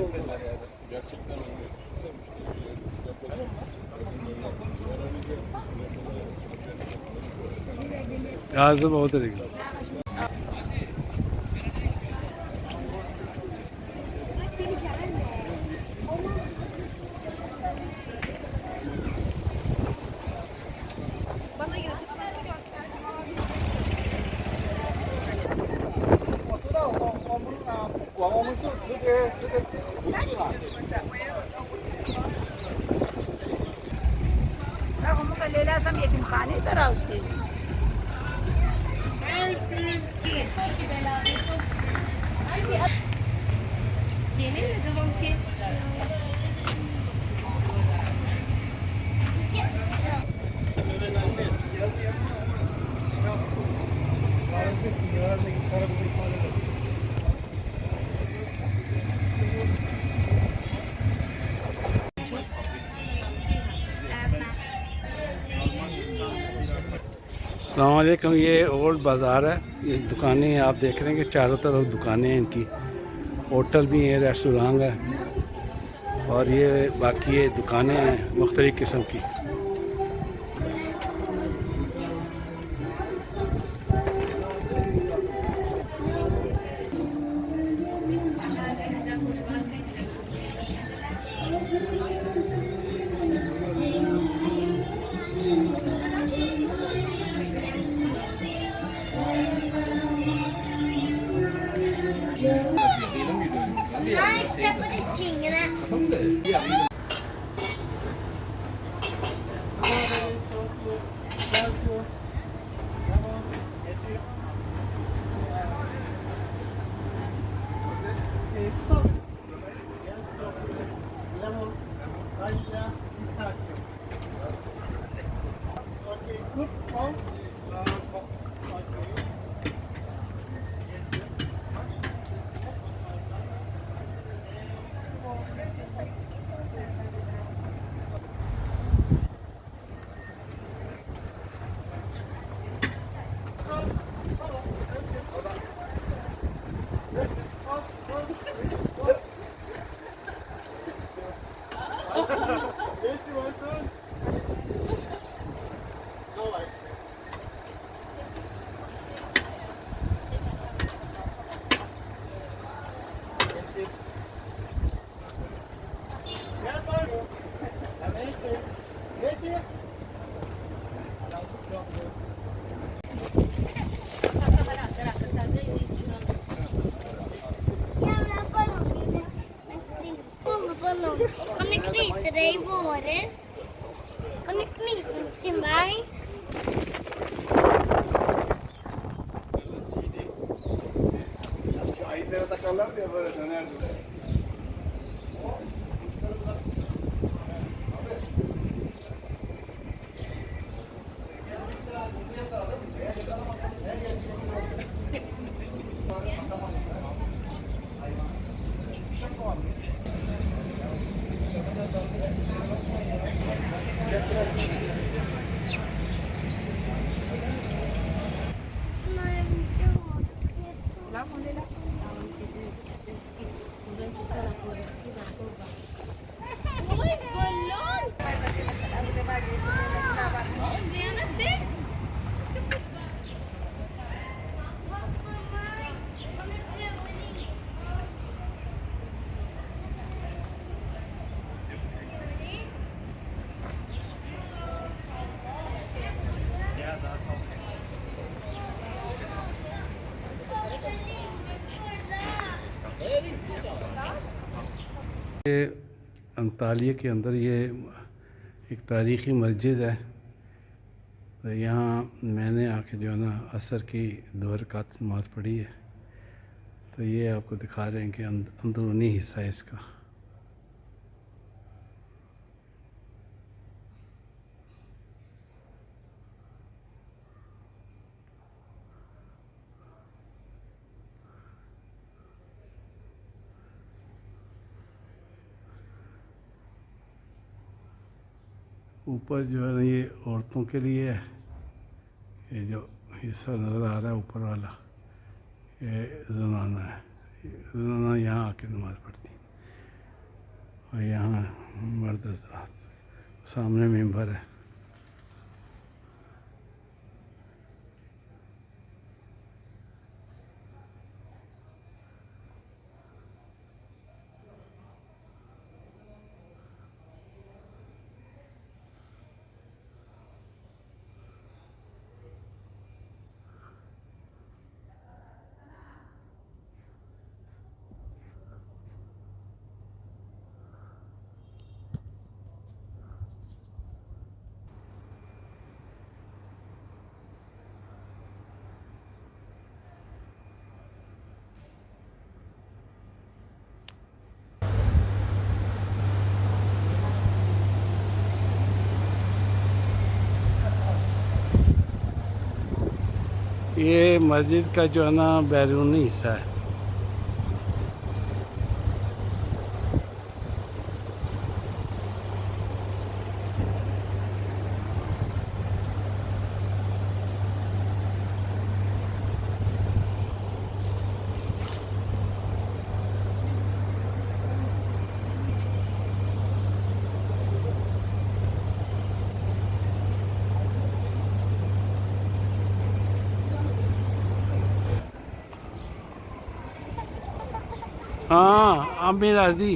isterler yani. Gerçekten oluyor. Yazdım o da değil. अस्सलामुअलैकुम। ये ओल्ड बाज़ार है, ये दुकानें हैं, आप देख रहे हैं कि चारों तरफ दुकानें हैं इनकी। होटल भी है, रेस्टोरेंट है और ये बाकी ये दुकानें हैं मुख्तलिफ़ किस्म की। Kan jeg knyte det i våres? Kan du knyte den til meg? Ayıklara takarlar diye böyle dönerdi. Oi, balon! Diana, se? ये अंतालिया के अंदर ये एक तारीख़ी मस्जिद है। तो यहाँ मैंने आके जो है ना असर की 2 रकात नमाज़ पढ़ी है। तो ये आपको दिखा रहे हैं कि अंदरूनी हिस्सा है इसका। ऊपर जो है ना ये औरतों के लिए है, ये जो हिस्सा नज़र आ रहा है ऊपर वाला ये ज़नाना है। ज़नाना यहाँ आके नमाज़ पढ़ती। और यहाँ मर्द हज़रात, सामने मेंबर है। ये मस्जिद का जो है ना बैरूनी हिस्सा है। हाँ आमिर आदि